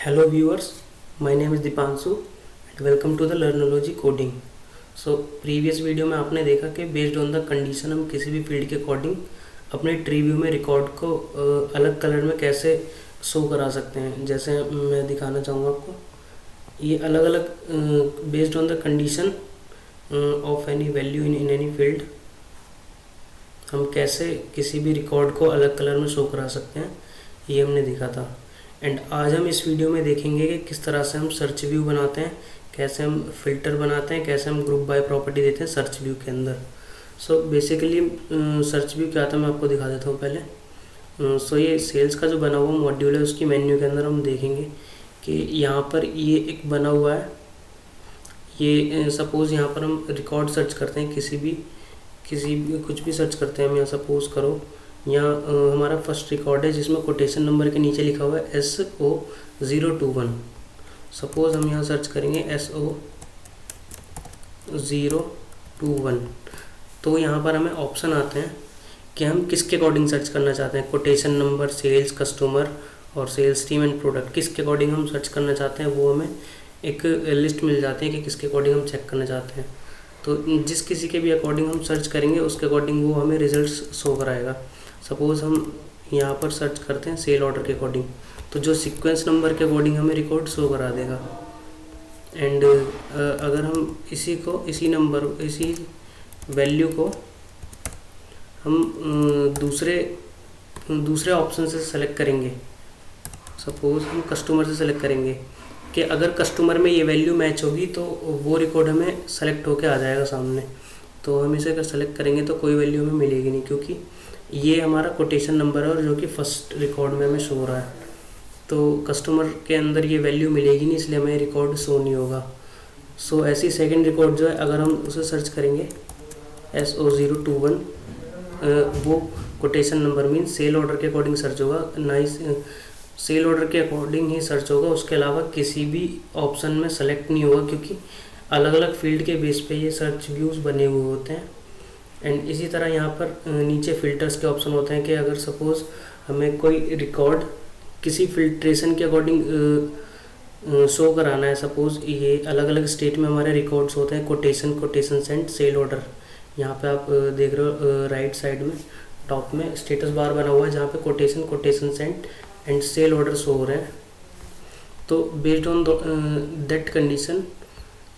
Hello viewers, my name is Dipanshu and welcome to the Learnology Coding. So previous video में आपने देखा कि based on the condition हम किसी भी फील्ड के अकॉर्डिंग अपने ट्री व्यू में रिकॉर्ड को अलग कलर में कैसे शो करा सकते हैं। जैसे मैं दिखाना चाहूँगा आपको, ये अलग अलग based on the condition of any value in any field हम कैसे किसी भी रिकॉर्ड को अलग कलर में शो करा सकते हैं, ये हमने देखा था। एंड आज हम इस वीडियो में देखेंगे कि किस तरह से हम सर्च व्यू बनाते हैं, कैसे हम फिल्टर बनाते हैं, कैसे हम ग्रुप बाय प्रॉपर्टी देते हैं सर्च व्यू के अंदर। सो बेसिकली सर्च व्यू क्या था मैं आपको दिखा देता हूँ पहले। सो ये सेल्स का जो बना हुआ मॉड्यूल है उसकी मेन्यू के अंदर हम देखेंगे कि यहाँ पर ये एक बना हुआ है। ये सपोज़ यहाँ पर हम रिकॉर्ड सर्च करते हैं, किसी भी कुछ भी सर्च करते हैं हम। यहाँ सपोज़ करो यहाँ हमारा फर्स्ट रिकॉर्ड है जिसमें कोटेशन नंबर के नीचे लिखा हुआ है SO021। सपोज़ हम यहाँ सर्च करेंगे SO021, तो यहाँ पर हमें ऑप्शन आते हैं कि हम किसके अकॉर्डिंग सर्च करना चाहते हैं। कोटेशन नंबर, सेल्स, कस्टमर और सेल्स टीम एंड प्रोडक्ट, किसके अकॉर्डिंग हम सर्च करना चाहते हैं वो हमें एक लिस्ट मिल जाती है कि किसके अकॉर्डिंग हम चेक करना चाहते हैं। तो जिस किसी के भी अकॉर्डिंग हम सर्च करेंगे उसके अकॉर्डिंग वो हमें रिजल्ट्स शो कराएगा। सपोज़ हम यहाँ पर सर्च करते हैं सेल ऑर्डर के अकॉर्डिंग, तो जो सीक्वेंस नंबर के अकॉर्डिंग हमें रिकॉर्ड शो करा देगा। एंड अगर हम इसी वैल्यू को हम दूसरे ऑप्शन से सेलेक्ट करेंगे। सपोज़ हम कस्टमर से सेलेक्ट करेंगे कि अगर कस्टमर में ये वैल्यू मैच होगी तो वो रिकॉर्ड हमें सेलेक्ट होके आ जाएगा सामने। तो हम इसे अगर सेलेक्ट करेंगे तो कोई वैल्यू हमें मिलेगी नहीं, क्योंकि ये हमारा कोटेशन नंबर है और जो कि फर्स्ट रिकॉर्ड में हमें शो हो रहा है। तो कस्टमर के अंदर ये वैल्यू मिलेगी नहीं, इसलिए हमें रिकॉर्ड शो नहीं होगा। सो ऐसी सेकंड रिकॉर्ड जो है अगर हम उसे सर्च करेंगे SO021, वो quotation number mean sale order के अकॉर्डिंग सर्च होगा, ना ही सेल ऑर्डर के अकॉर्डिंग ही सर्च होगा। उसके अलावा किसी भी ऑप्शन में सेलेक्ट नहीं होगा, क्योंकि अलग अलग फील्ड के बेस पे ये सर्च व्यूज़ बने हुए होते हैं। एंड इसी तरह यहाँ पर नीचे फ़िल्टर्स के ऑप्शन होते हैं कि अगर सपोज़ हमें कोई रिकॉर्ड किसी फिल्ट्रेशन के अकॉर्डिंग शो कराना है। सपोज़ ये अलग अलग स्टेट में हमारे रिकॉर्ड्स होते हैं, कोटेशन सेंट, सेल ऑर्डर। यहाँ पे आप देख रहे हो राइट साइड में टॉप में स्टेटस बार बना हुआ है जहाँ पे quotation sent and sale order show हो रहे हैं। तो बेस्ड ऑन दैट कंडीशन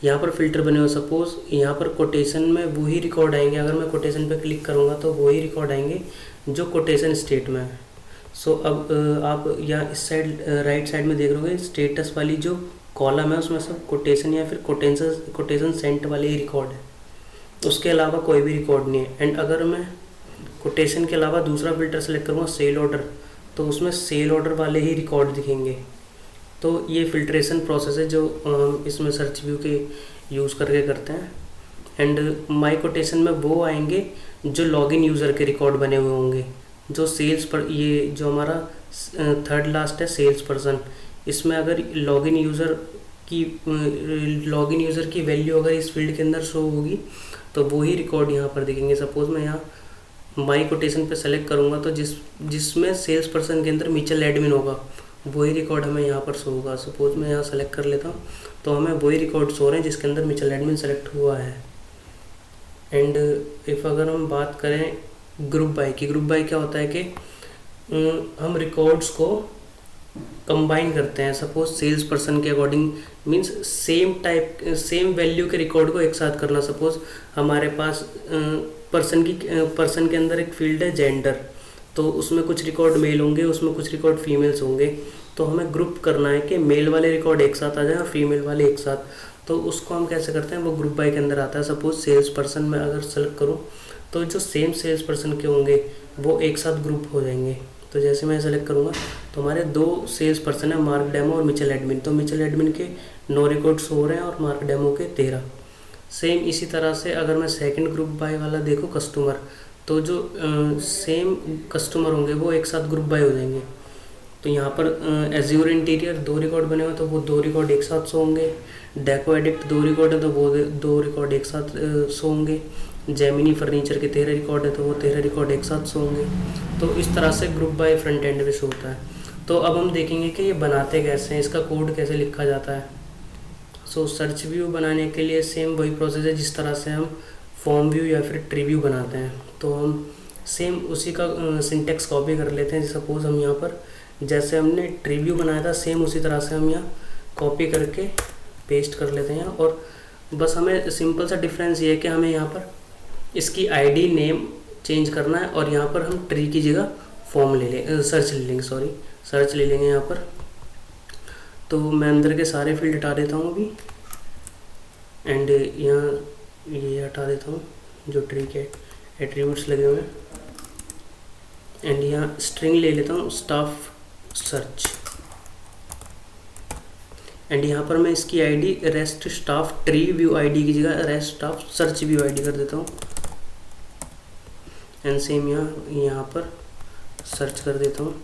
यहाँ पर फिल्टर बने हुए। सपोज़ यहाँ पर कोटेशन में वही रिकॉर्ड आएंगे, अगर मैं कोटेशन पे क्लिक करूँगा तो वही रिकॉर्ड आएंगे जो कोटेशन स्टेट में है। सो अब आप यहाँ इस साइड राइट साइड में देख रहे होगे स्टेटस वाली जो कॉलम है उसमें सब कोटेशन या फिर कोटेशन सेंट वाले ही रिकॉर्ड है, उसके अलावा कोई भी रिकॉर्ड नहीं है। एंड अगर मैं कोटेशन के अलावा दूसरा फिल्टर सेलेक्ट करूँगा सेल ऑर्डर, तो उसमें सेल ऑर्डर वाले ही रिकॉर्ड दिखेंगे। तो ये फिल्ट्रेशन प्रोसेस है जो हम इसमें सर्च व्यू के यूज़ करके करते हैं। एंड माई कोटेशन में वो आएंगे जो लॉगिन यूज़र के रिकॉर्ड बने हुए होंगे, जो सेल्स पर, ये जो हमारा थर्ड लास्ट है सेल्स पर्सन, इसमें अगर लॉगिन यूज़र की वैल्यू अगर इस फील्ड के अंदर शो होगी तो वही रिकॉर्ड यहाँ पर दिखेंगे। सपोज़ मैं यहाँ माई कोटेशन पे सेलेक्ट करूँगा तो जिसमें सेल्स पर्सन के अंदर म्यूचुअल एडमिन होगा वही रिकॉर्ड हमें यहाँ पर शो होगा। सपोज़ मैं यहाँ सेलेक्ट कर लेता हूँ तो हमें वही रिकॉर्ड शो रहे हैं जिसके अंदर म्यूचुअल एडमिन सेलेक्ट हुआ है। एंड इफ़ अगर हम बात करें ग्रुप बाय की, ग्रुप बाय क्या होता है कि हम रिकॉर्ड्स को कंबाइन करते हैं। सपोज सेल्स पर्सन के अकॉर्डिंग मींस सेम वैल्यू के रिकॉर्ड को एक साथ करना। सपोज हमारे पास पर्सन के अंदर एक फील्ड है जेंडर, तो उसमें कुछ रिकॉर्ड मेल होंगे, उसमें कुछ रिकॉर्ड फीमेल्स होंगे। तो हमें ग्रुप करना है कि मेल वाले रिकॉर्ड एक साथ आ जाए और फीमेल वाले एक साथ। तो उसको हम कैसे करते हैं, वो ग्रुप बाय के अंदर आता है। सपोज सेल्स पर्सन में अगर सेलेक्ट करूँ तो जो सेम सेल्स पर्सन के होंगे वो एक साथ ग्रुप हो जाएंगे। तो जैसे मैं सेलेक्ट करूँगा तो हमारे दो सेल्स पर्सन है, मार्क डेमो और मिचेल एडमिन। तो मिचेल एडमिन के 9 रिकॉर्ड्स हो रहे हैं और मार्क डेमो के 13। सेम इसी तरह से अगर मैं सेकंड ग्रुप बाय वाला देखूँ कस्टमर, तो जो सेम कस्टमर होंगे वो एक साथ ग्रुप बाय हो जाएंगे। तो यहाँ पर एज्योर इंटीरियर 2 रिकॉर्ड बने हुए तो वो 2 रिकॉर्ड एक साथ शो होंगे। डेको एडिक्ट 2 रिकॉर्ड है तो वो 2 रिकॉर्ड एक साथ शो होंगे। जेमिनी फर्नीचर के 13 रिकॉर्ड है तो वो 13 रिकॉर्ड एक साथ शो होंगे। तो इस तरह से ग्रुप बाय फ्रंट एंड में शो होता है। तो अब हम देखेंगे कि ये बनाते कैसे हैं, इसका कोड कैसे लिखा जाता है। सो सर्च व्यू बनाने के लिए सेम वही प्रोसेस है जिस तरह से हम फॉर्म व्यू या फिर ट्री व्यू बनाते हैं। तो हम सेम उसी का सिंटेक्स कॉपी कर लेते हैं। सपोज़ हम यहाँ पर जैसे हमने ट्री व्यू बनाया था सेम उसी तरह से हम यहाँ कॉपी करके पेस्ट कर लेते हैं यहाँ। और बस हमें सिंपल सा डिफरेंस ये है कि हमें यहाँ पर इसकी आईडी नेम चेंज करना है और यहाँ पर हम ट्री की जगह फॉर्म ले लें, सर्च ले लेंगे यहाँ पर। तो मैं अंदर के सारे फील्ड हटा देता हूँ अभी, एंड यहाँ ये हटा देता हूँ जो ट्री के एट्रीब्यूट्स लगे हुए हैं, एंड यहाँ स्ट्रिंग ले लेता हूँ स्टाफ सर्च, एंड यहाँ पर मैं इसकी ID rest staff tree view ID की जगह rest staff search view ID कर देता हूँ, एंड सेम यहाँ पर सर्च कर देता हूँ,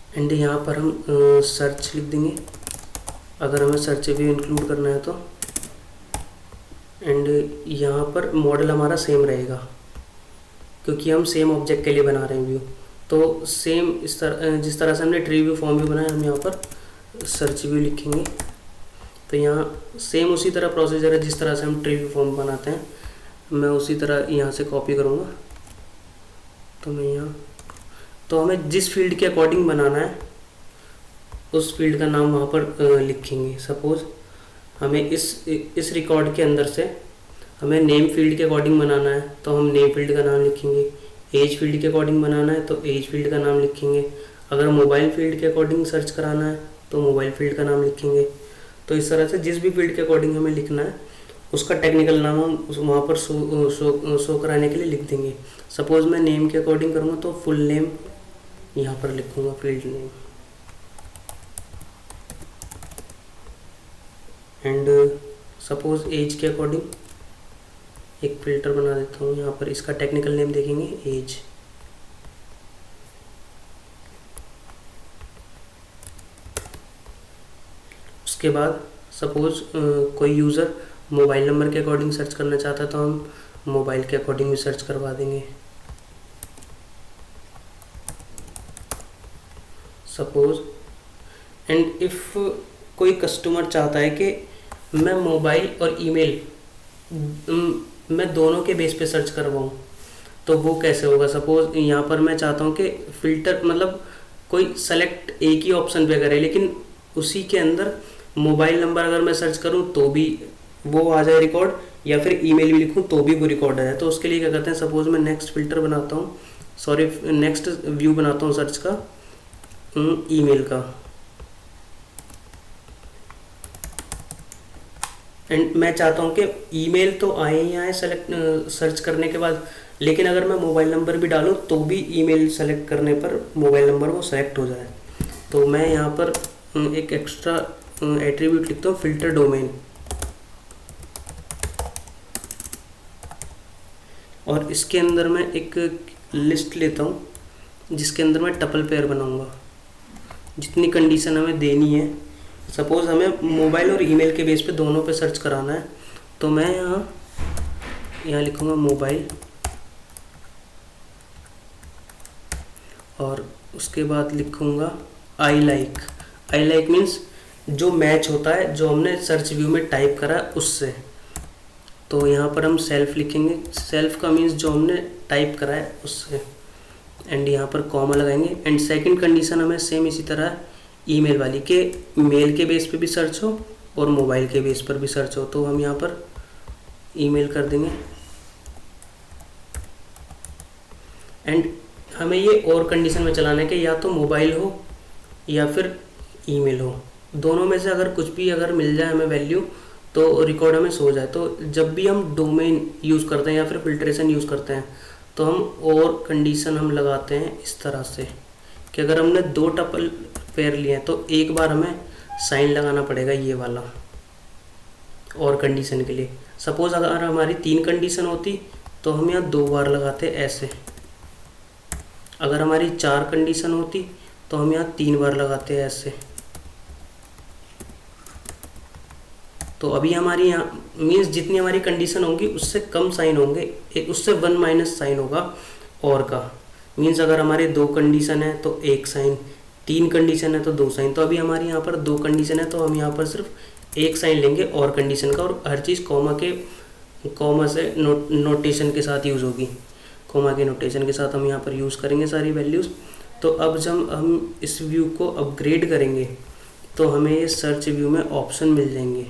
एंड यहाँ पर हम सर्च लिख देंगे अगर हमें सर्च व्यू इंक्लूड करना है तो, एंड यहाँ पर मॉडल हमारा सेम रहेगा क्योंकि हम सेम ऑब्जेक्ट के लिए बना रहे हैं व्यू। तो सेम इस तरह जिस तरह से हमने ट्री व्यू फॉर्म व्यू बनाया हम यहाँ पर सर्च व्यू लिखेंगे। तो यहाँ सेम उसी तरह प्रोसीजर है जिस तरह से हम ट्री व्यू फॉर्म बनाते हैं, मैं उसी तरह यहाँ से कॉपी करूँगा। तो मैं यहाँ तो हमें जिस फील्ड के अकॉर्डिंग बनाना है उस फील्ड का नाम वहाँ पर लिखेंगे। सपोज़ हमें इस रिकॉर्ड के अंदर से हमें नेम फील्ड के अकॉर्डिंग बनाना है तो हम नेम फील्ड का नाम लिखेंगे, एज फील्ड के अकॉर्डिंग बनाना है तो एज फील्ड का नाम लिखेंगे, अगर मोबाइल फील्ड के अकॉर्डिंग सर्च कराना है तो मोबाइल फील्ड का नाम लिखेंगे। तो इस तरह से जिस भी फील्ड के अकॉर्डिंग हमें लिखना है उसका टेक्निकल नाम हम वहाँ पर शो कराने के लिए लिख देंगे। सपोज़ मैं नेम के अकॉर्डिंग करूँगा तो फुल नेम यहाँ पर लिखूँगा, field name, and suppose age के अकॉर्डिंग एक फ़िल्टर बना देता हूँ यहाँ पर, इसका टेक्निकल नेम देखेंगे एज। उसके बाद सपोज़ कोई यूज़र मोबाइल नंबर के अकॉर्डिंग सर्च करना चाहता है तो हम मोबाइल के अकॉर्डिंग भी सर्च करवा देंगे। सपोज़ एंड इफ़ कोई कस्टमर चाहता है कि मैं मोबाइल और ईमेल मैं दोनों के बेस पे सर्च करवाऊँ तो वो कैसे होगा। सपोज़ यहाँ पर मैं चाहता हूँ कि फ़िल्टर मतलब कोई सेलेक्ट एक ही ऑप्शन पे करे लेकिन उसी के अंदर मोबाइल नंबर अगर मैं सर्च करूँ तो भी वो आ जाए रिकॉर्ड, या फिर ईमेल भी लिखूँ तो भी वो रिकॉर्ड आ जाए। तो उसके लिए क्या करते हैं, सपोज़ मैं नेक्स्ट फ़िल्टर बनाता हूँ, नेक्स्ट व्यू बनाता हूँ सर्च का ईमेल का, एंड मैं चाहता हूँ कि ईमेल तो आए ही आए सेलेक्ट सर्च करने के बाद, लेकिन अगर मैं मोबाइल नंबर भी डालूँ तो भी ईमेल सेलेक्ट करने पर मोबाइल नंबर वो सेलेक्ट हो जाए। तो मैं यहाँ पर एक एक्स्ट्रा एट्रीब्यूट लिखता हूँ फ़िल्टर डोमेन, और इसके अंदर मैं एक लिस्ट लेता हूँ जिसके अंदर मैं टपल पेयर बनाऊँगा जितनी कंडीशन हमें देनी है। सपोज़ हमें मोबाइल और ईमेल के बेस पे दोनों पे सर्च कराना है तो मैं यहाँ लिखूँगा मोबाइल, और उसके बाद लिखूँगा आई लाइक मीन्स जो मैच होता है जो हमने सर्च व्यू में टाइप करा उससे। तो यहाँ पर हम सेल्फ लिखेंगे, सेल्फ का मीन्स जो हमने टाइप करा है उससे, एंड यहाँ पर कॉमा लगाएंगे। एंड सेकंड कंडीशन हमें सेम इसी तरह ईमेल वाली के मेल के बेस पे भी सर्च हो और मोबाइल के बेस पर भी सर्च हो, तो हम यहाँ पर ईमेल कर देंगे। एंड हमें ये और कंडीशन में चलाना है कि या तो मोबाइल हो या फिर ईमेल हो, दोनों में से अगर कुछ भी अगर मिल जाए हमें वैल्यू तो रिकॉर्ड हमें सो जाए। तो जब भी हम डोमेन यूज़ करते हैं या फिर फिल्ट्रेशन यूज़ करते हैं तो हम और कंडीशन हम लगाते हैं इस तरह से कि अगर हमने दो टपल पेयर लिए हैं तो एक बार हमें साइन लगाना पड़ेगा ये वाला और कंडीशन के लिए। सपोज़ अगर हमारी 3 कंडीशन होती तो हम यहाँ 2 बार लगाते ऐसे, अगर हमारी 4 कंडीशन होती तो हम यहाँ 3 बार लगाते ऐसे। तो अभी हमारी यहाँ मीन्स जितनी हमारी कंडीशन होंगी उससे कम साइन होंगे, एक उससे 1 माइनस साइन होगा और का। मीन्स अगर हमारे 2 कंडीशन है तो 1 साइन, 3 कंडीशन है तो 2 साइन, तो अभी हमारी यहाँ पर 2 कंडीशन है तो हम यहाँ पर सिर्फ 1 साइन लेंगे और कंडीशन का, और हर चीज़ कॉमा से नोटेशन के साथ यूज़ होगी। कॉमा के नोटेशन के साथ हम यहाँ पर यूज़ करेंगे सारी वैल्यूज़। तो अब जब हम इस व्यू को अपग्रेड करेंगे तो हमें ये सर्च व्यू में ऑप्शन मिल जाएंगे।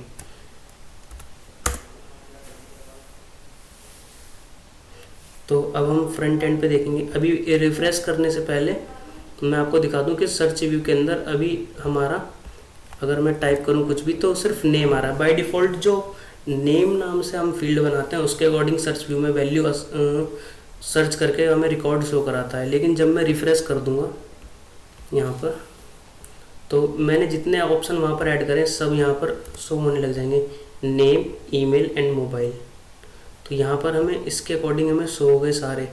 तो अब हम फ्रंट एंड पे देखेंगे। अभी रिफ्रेश करने से पहले मैं आपको दिखा दूं कि सर्च व्यू के अंदर अभी हमारा, अगर मैं टाइप करूं कुछ भी तो सिर्फ नेम आ रहा है। बाय डिफ़ॉल्ट जो नेम नाम से हम फील्ड बनाते हैं उसके अकॉर्डिंग सर्च व्यू में वैल्यू सर्च करके हमें रिकॉर्ड शो कराता है। लेकिन जब मैं रिफ्रेश कर दूंगा यहाँ पर, तो मैंने जितने ऑप्शन वहाँ पर ऐड करें सब यहाँ पर शो होने लग जाएंगे, नेम, ईमेल एंड मोबाइल। तो यहाँ पर हमें इसके अकॉर्डिंग हमें शो हो गए सारे।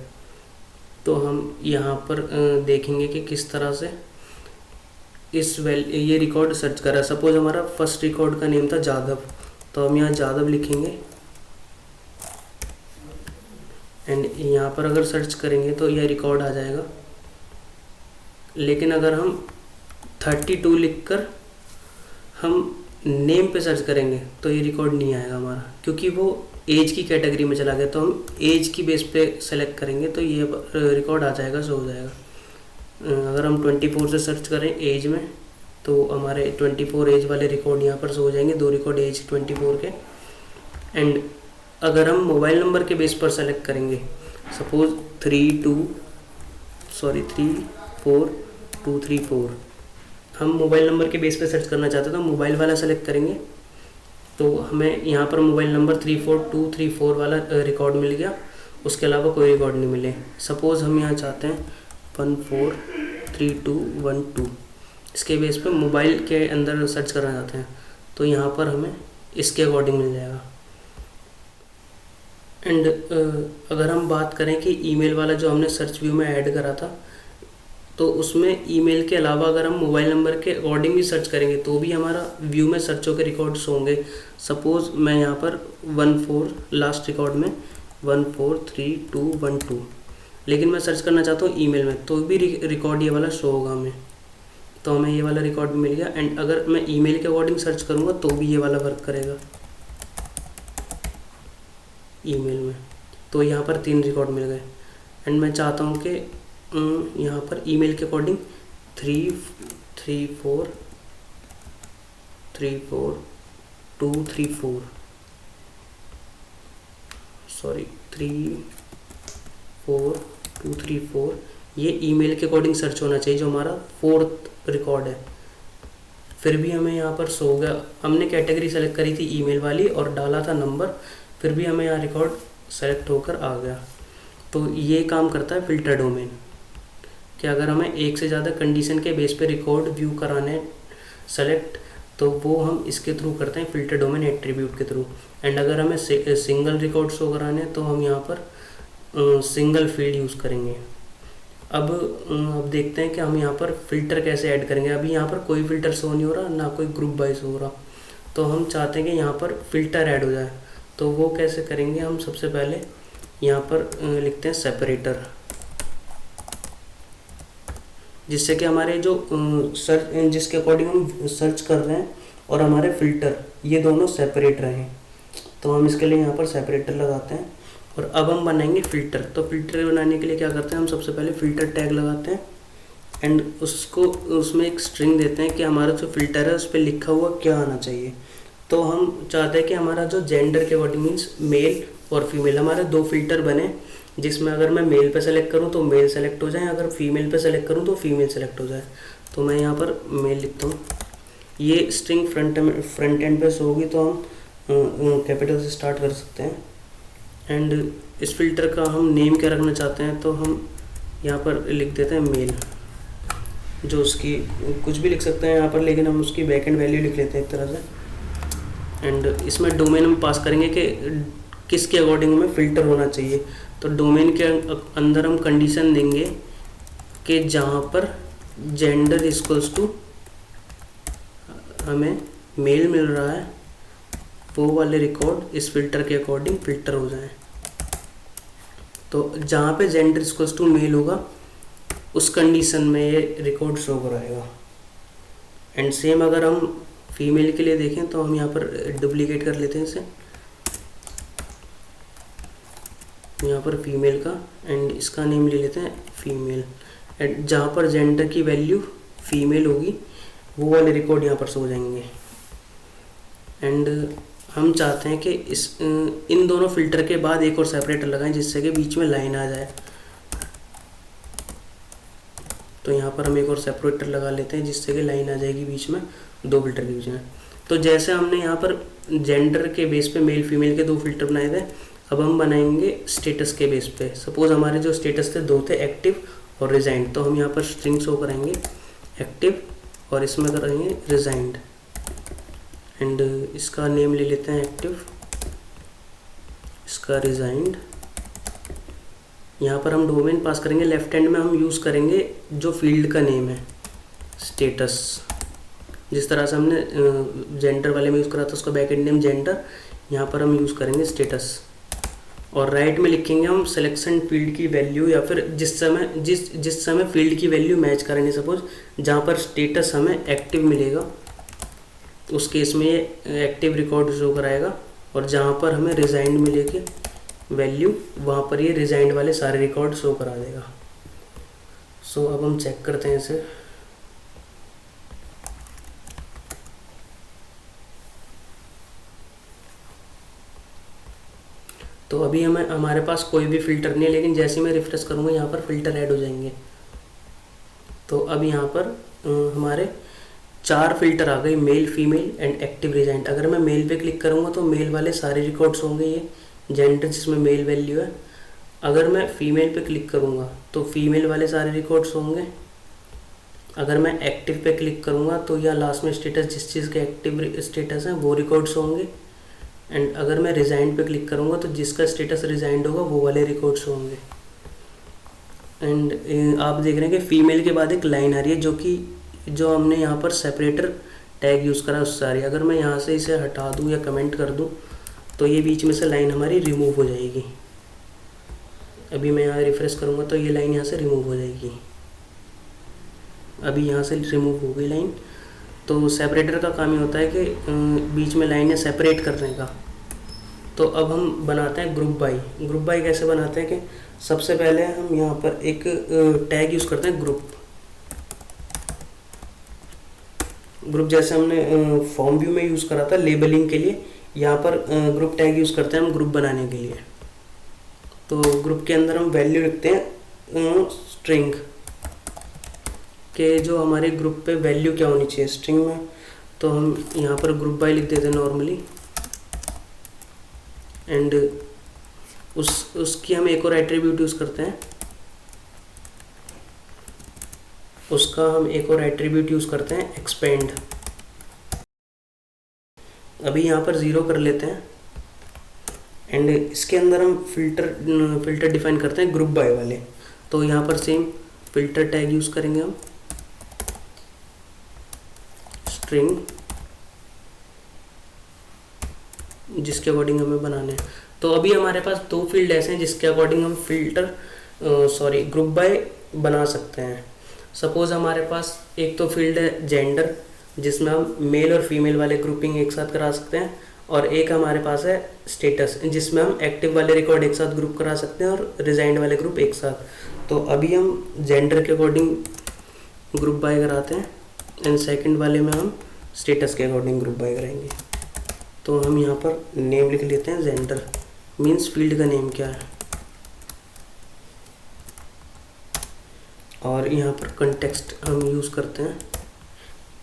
तो हम यहाँ पर देखेंगे कि किस तरह से ये रिकॉर्ड सर्च कर रहा है। सपोज हमारा फर्स्ट रिकॉर्ड का नेम था जादव, तो हम यहाँ जादव लिखेंगे एंड यहाँ पर अगर सर्च करेंगे तो यह रिकॉर्ड आ जाएगा। लेकिन अगर हम 32 लिखकर हम नेम पे सर्च करेंगे तो ये रिकॉर्ड नहीं आएगा हमारा, क्योंकि वो एज की कैटेगरी में चला गया। तो हम एज की बेस पे सेलेक्ट करेंगे तो ये रिकॉर्ड आ जाएगा, शो हो जाएगा। अगर हम 24 से सर्च करें एज में तो हमारे 24 एज वाले रिकॉर्ड यहाँ पर शो हो जाएंगे, 2 रिकॉर्ड एज 24 के। एंड अगर हम मोबाइल नंबर के बेस पर सेलेक्ट करेंगे, सपोज 34234 हम मोबाइल नंबर के बेस पे सर्च करना चाहते हैं तो मोबाइल वाला सेलेक्ट करेंगे तो हमें यहाँ पर मोबाइल नंबर 34234 वाला रिकॉर्ड मिल गया, उसके अलावा कोई रिकॉर्ड नहीं मिले। सपोज़ हम यहाँ चाहते हैं 143212, इसके बेस पे मोबाइल के अंदर सर्च करना चाहते हैं तो यहाँ पर हमें इसके अकॉर्डिंग मिल जाएगा। एंड अगर हम बात करें कि ईमेल वाला जो हमने सर्च व्यू में ऐड करा था, तो उसमें ईमेल के अलावा अगर हम मोबाइल नंबर के अकॉर्डिंग भी सर्च करेंगे तो भी हमारा व्यू में सर्चों के रिकॉर्ड्स होंगे। सपोज़ मैं यहाँ पर 14 लास्ट रिकॉर्ड में 143212, लेकिन मैं सर्च करना चाहता हूँ ईमेल में तो भी रिकॉर्ड ये वाला शो होगा हमें, तो हमें ये वाला रिकॉर्ड भी मिल गया। एंड अगर मैं ईमेल के अकॉर्डिंग सर्च करूँगा तो भी ये वाला वर्क करेगा ईमेल में। तो यहाँ पर 3 रिकॉर्ड मिल गए। एंड मैं चाहता हूँ कि यहाँ पर ईमेल के अकॉर्डिंग 34234 ये ईमेल के अकॉर्डिंग सर्च होना चाहिए, जो हमारा 4th रिकॉर्ड है। फिर भी हमें यहाँ पर शो हो गया। हमने कैटेगरी सेलेक्ट करी थी ईमेल वाली और डाला था नंबर, फिर भी हमें यहाँ रिकॉर्ड सेलेक्ट होकर आ गया। तो ये काम करता है फिल्टर डोमेन, कि अगर हमें एक से ज़्यादा कंडीशन के बेस पे रिकॉर्ड व्यू कराने सेलेक्ट, तो वो हम इसके थ्रू करते हैं, फिल्टर डोमेन एट्रीब्यूट के थ्रू। एंड अगर हमें सिंगल रिकॉर्ड शो कराने हैं तो हम यहाँ पर सिंगल फील्ड यूज़ करेंगे। अब देखते हैं कि हम यहाँ पर फ़िल्टर कैसे ऐड करेंगे। अभी यहाँ पर कोई फ़िल्टर शो नहीं हो रहा, ना कोई ग्रुप वाइज हो रहा, तो हम चाहते हैं कि यहाँ पर फ़िल्टर ऐड हो जाए। तो वो कैसे करेंगे, हम सबसे पहले यहाँ पर लिखते हैं सेपरेटर, जिससे कि हमारे जो जिसके अकॉर्डिंग हम सर्च कर रहे हैं और हमारे फ़िल्टर ये दोनों सेपरेट रहें। तो हम इसके लिए यहाँ पर सेपरेटर लगाते हैं। और अब हम बनाएंगे फ़िल्टर। तो फ़िल्टर बनाने के लिए क्या करते हैं, हम सबसे पहले फ़िल्टर टैग लगाते हैं एंड उसमें एक स्ट्रिंग देते हैं कि हमारा जो फ़िल्टर है उस पर लिखा हुआ क्या आना चाहिए। तो हम चाहते हैं कि हमारा जो जेंडर के अकॉर्डिंग मीन्स मेल और फीमेल, हमारे 2 फ़िल्टर बने, जिसमें अगर मैं मेल पे सेलेक्ट करूं तो मेल सेलेक्ट हो जाए, अगर फीमेल पे सेलेक्ट करूं तो फीमेल सेलेक्ट हो जाए। तो मैं यहाँ पर मेल लिखता हूँ। ये स्ट्रिंग फ्रंट एंड पे शो होगी, तो हम कैपिटल से स्टार्ट कर सकते हैं। एंड इस फिल्टर का हम नेम क्या रखना चाहते हैं, तो हम यहाँ पर लिख देते हैं मेल, जो उसकी कुछ भी लिख सकते हैं यहाँ पर, लेकिन हम उसकी बैकएंड वैल्यू लिख लेते हैं एक तरह से। एंड इसमें डोमेन हम पास करेंगे कि किसके अकॉर्डिंग हमें फ़िल्टर होना चाहिए। तो डोमेन के अंदर हम कंडीशन देंगे कि जहाँ पर जेंडर इक्वल्स टू हमें मेल मिल रहा है, वो वाले रिकॉर्ड इस फिल्टर के अकॉर्डिंग फ़िल्टर हो जाएं। तो जहाँ पे जेंडर इक्वल्स टू मेल होगा उस कंडीशन में ये रिकॉर्ड शो कराएगा। एंड सेम अगर हम फीमेल के लिए देखें तो हम यहाँ पर डुप्लीकेट कर लेते हैं इसे, यहाँ पर फीमेल का, एंड इसका नेम ले लेते हैं फीमेल। एंड जहाँ पर जेंडर की वैल्यू फीमेल होगी वो वाले रिकॉर्ड यहाँ पर शो हो जाएंगे। एंड हम चाहते हैं कि इन दोनों फिल्टर के बाद एक और सेपरेटर लगाएं जिससे कि बीच में लाइन आ जाए। तो यहाँ पर हम एक और सेपरेटर लगा लेते हैं जिससे कि लाइन आ जाएगी बीच में, दो फिल्टर के बीच में। तो जैसे हमने यहाँ पर जेंडर के बेस पे मेल फीमेल के दो फिल्टर बनाए थे, अब हम बनाएंगे स्टेटस के बेस पे। सपोज हमारे जो स्टेटस थे दो थे, एक्टिव और रिजाइंड। तो हम यहाँ पर स्ट्रिंग शो कराएंगे एक्टिव और इसमें करेंगे रिजाइंड। एंड इसका नेम ले लेते हैं एक्टिव, इसका रिजाइंड। यहाँ पर हम डोमेन पास करेंगे, लेफ्ट हैंड में हम यूज़ करेंगे जो फील्ड का नेम है स्टेटस। जिस तरह से हमने जेंडर वाले में यूज़ करा था उसका बैक एंड नेम जेंडर, यहाँ पर हम यूज़ करेंगे स्टेटस। और राइट में लिखेंगे हम सिलेक्शन फील्ड की वैल्यू, या फिर जिस समय फील्ड की वैल्यू मैच करेंगे। सपोज जहाँ पर स्टेटस हमें एक्टिव मिलेगा उस केस में ये एक्टिव रिकॉर्ड शो कराएगा, और जहाँ पर हमें रिजाइंड मिलेगी वैल्यू वहाँ पर ये रिजाइंड वाले सारे रिकॉर्ड शो करा देगा। सो अब हम चेक करते हैं इसे। तो अभी हमारे पास कोई भी फ़िल्टर नहीं है, लेकिन जैसे मैं रिफ्रेश करूँगा यहाँ पर फ़िल्टर ऐड हो जाएंगे। तो अब यहाँ पर हमारे 4 फिल्टर आ गए, male female and active resigned. अगर मैं मेल पे क्लिक करूँगा तो मेल वाले सारे रिकॉर्ड्स होंगे, ये जेंडर जिसमें मेल वैल्यू है। अगर मैं फीमेल पे क्लिक करूँगा तो फीमेल वाले सारे रिकॉर्ड्स होंगे। अगर मैं एक्टिव पे क्लिक करूँगा तो या लास्ट में स्टेटस जिस चीज़ के एक्टिव स्टेटस है वो रिकॉर्ड्स होंगे। एंड अगर मैं रिजाइंड पे क्लिक करूँगा तो जिसका स्टेटस रिजाइंड होगा वो वाले रिकॉर्ड्स होंगे। एंड आप देख रहे हैं कि फीमेल के बाद एक लाइन आ रही है जो हमने यहाँ पर सेपरेटर टैग यूज़ करा उस सारी। अगर मैं यहाँ से इसे हटा दूँ या कमेंट कर दूँ तो ये बीच में से लाइन हमारी रिमूव हो जाएगी। अभी मैं यहाँ रिफ्रेश करूँगा तो ये लाइन यहाँ से रिमूव हो जाएगी। अभी यहाँ से रिमूव हो गई लाइन। तो सेपरेटर का काम ये होता है कि बीच में लाइनें सेपरेट करने का। तो अब हम बनाते हैं ग्रुप बाई। ग्रुप बाई कैसे बनाते हैं कि सबसे पहले हम यहाँ पर एक टैग यूज़ करते हैं ग्रुप। जैसे हमने फॉर्म व्यू में यूज़ करा था लेबलिंग के लिए, यहाँ पर ग्रुप टैग यूज़ करते हैं हम ग्रुप बनाने के लिए। तो ग्रुप के अंदर हम वैल्यू लिखते हैं स्ट्रिंग के, जो हमारे ग्रुप पे वैल्यू क्या होनी चाहिए स्ट्रिंग में। तो हम यहाँ पर ग्रुप बाय लिख देते हैं नॉर्मली। एंड उसकी हम एक और एट्रीब्यूट यूज़ करते हैं, उसका हम एक और एट्रीब्यूट यूज़ करते हैं एक्सपेंड। अभी यहाँ पर 0 कर लेते हैं। एंड इसके अंदर हम फिल्टर डिफाइन करते हैं ग्रुप बाय वाले। तो यहाँ पर सेम फिल्टर टैग यूज़ करेंगे हम स्ट्रिंग, जिसके अकॉर्डिंग हमें बनाने हैं। तो अभी हमारे पास 2 फील्ड ऐसे हैं जिसके अकॉर्डिंग हम ग्रुप बाय बना सकते हैं। सपोज हमारे पास एक तो फील्ड है जेंडर, जिसमें हम मेल और फीमेल वाले ग्रुपिंग एक साथ करा सकते हैं, और एक हमारे पास है स्टेटस, जिसमें हम एक्टिव वाले रिकॉर्ड एक साथ ग्रुप करा सकते हैं और रिजाइंड वाले ग्रुप एक साथ। तो अभी हम जेंडर के अकॉर्डिंग ग्रुप बाय कराते हैं, एंड सेकंड वाले में हम स्टेटस के अकॉर्डिंग ग्रुप बाय करेंगे। तो हम यहाँ पर नेम लिख लेते हैं जेंडर, मीन्स फील्ड का नेम क्या है, और यहाँ पर कंटेक्स्ट हम यूज़ करते हैं।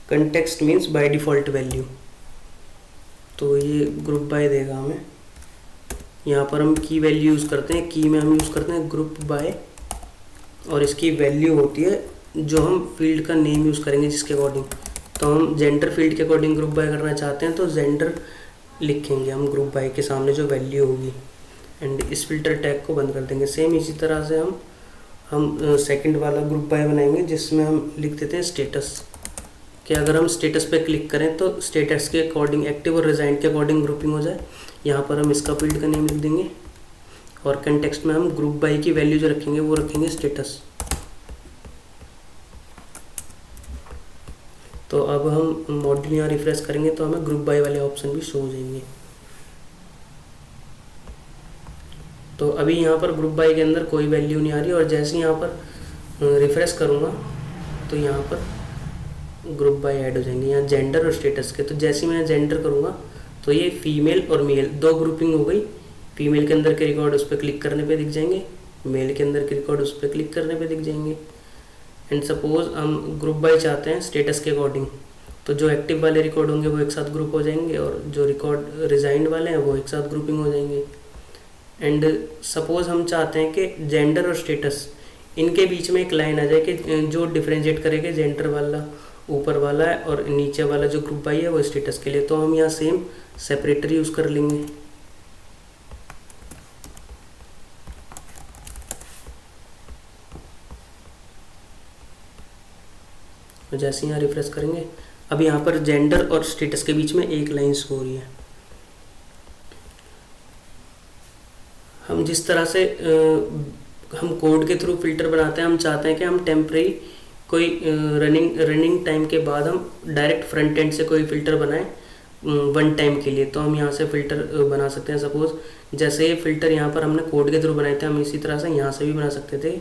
Context means by default value. तो ये ग्रुप बाय देगा हमें। यहाँ पर हम की वैल्यू यूज़ करते हैं, की में हम यूज़ करते हैं ग्रुप बाय, और इसकी वैल्यू होती है जो हम फील्ड का नेम यूज़ करेंगे जिसके अकॉर्डिंग। तो हम जेंडर फील्ड के अकॉर्डिंग ग्रुप बाय करना चाहते हैं तो जेंडर लिखेंगे हम ग्रुप बाय के सामने जो वैल्यू होगी, एंड इस फिल्टर टैग को बंद कर देंगे। सेम इसी तरह से हम सेकंड वाला ग्रुप बाय बनाएंगे, जिसमें हम लिख देते हैं स्टेटस, कि अगर हम स्टेटस पे क्लिक करें तो स्टेटस के अकॉर्डिंग एक्टिव और रिजाइंड के अकॉर्डिंग ग्रुपिंग हो जाए। यहाँ पर हम इसका फील्ड का नेम लिख देंगे, और कंटेक्स्ट में हम ग्रुप बाय की वैल्यू जो रखेंगे वो रखेंगे स्टेटस। तो अब हम मॉड्यूल यहाँ रिफ्रेश करेंगे तो हमें ग्रुप बाय वाले ऑप्शन भी शो हो जाएंगे। तो अभी यहाँ पर ग्रुप बाय के अंदर कोई वैल्यू नहीं आ रही, और जैसे यहाँ पर रिफ्रेश करूँगा तो यहाँ पर ग्रुप बाय ऐड हो जाएंगे यहाँ जेंडर और स्टेटस के। तो जैसे मैं जेंडर करूँगा तो ये फीमेल और मेल दो ग्रुपिंग हो गई। फीमेल के अंदर के रिकॉर्ड उस पर क्लिक करने पे दिख जाएंगे, मेल के अंदर के रिकॉर्ड उस पर क्लिक करने पे दिख जाएंगे। एंड सपोज हम ग्रुप बाय चाहते हैं स्टेटस के अकॉर्डिंग, तो जो एक्टिव वाले रिकॉर्ड होंगे वो एक साथ ग्रुप हो जाएंगे, और जो रिकॉर्ड रिजाइंड वाले हैं वो एक साथ ग्रुपिंग हो जाएंगे। एंड सपोज हम चाहते हैं कि जेंडर और स्टेटस इनके बीच में एक लाइन आ जाए कि जो डिफ्रेंशिएट करेगा जेंडर वाला ऊपर वाला है और नीचे वाला जो ग्रुप बाय है वो स्टेटस के लिए। तो हम यहाँ सेम सेपरेटर यूज़ कर लेंगे। तो जैसे यहाँ रिफ्रेश करेंगे अब यहाँ पर जेंडर और स्टेटस के बीच में एक लाइन शो हो रही है। हम जिस तरह से हम कोड के थ्रू फिल्टर बनाते हैं, हम चाहते हैं कि हम टेम्परेरी कोई रनिंग टाइम के बाद हम डायरेक्ट फ्रंट एंड से कोई फ़िल्टर बनाएं वन टाइम के लिए। तो हम यहाँ से फ़िल्टर बना सकते हैं। सपोज़ जैसे ये फ़िल्टर यहाँ पर हमने कोड के थ्रू बनाए थे, हम इसी तरह से यहाँ से भी बना सकते थे।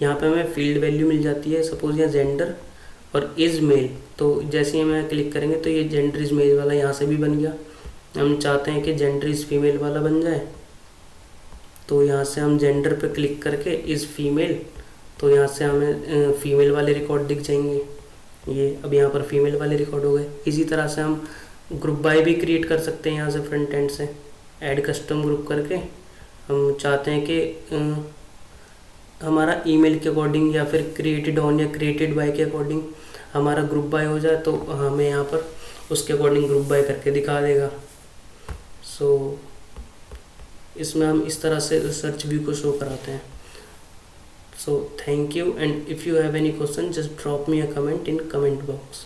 यहाँ पे हमें फील्ड वैल्यू मिल जाती है, सपोज़ यहाँ जेंडर और इज़ मेल। तो जैसे ही मैं क्लिक करेंगे तो ये जेंडर इज़ मेल वाला यहाँ से भी बन गया। हम चाहते हैं कि जेंडर इज़ फीमेल वाला बन जाए, तो यहाँ से हम जेंडर पे क्लिक करके इज़ फीमेल, तो यहाँ से हमें फीमेल वाले रिकॉर्ड दिख जाएंगे। ये अब यहाँ पर फीमेल वाले रिकॉर्ड हो गए। इसी तरह से हम ग्रुप बाय भी क्रिएट कर सकते हैं। यहाँ से फ्रंट एंड से ऐड कस्टम ग्रुप करके हम चाहते हैं कि हमारा ईमेल के अकॉर्डिंग या फिर क्रिएटेड ऑन या क्रिएटेड बाय के अकॉर्डिंग हमारा ग्रुप बाय हो जाए, तो हमें यहाँ पर उसके अकॉर्डिंग ग्रुप बाय करके दिखा देगा। सो इसमें हम इस तरह से सर्च व्यू को शो कराते हैं। So thank you, and if you have any question just drop me a comment in comment box.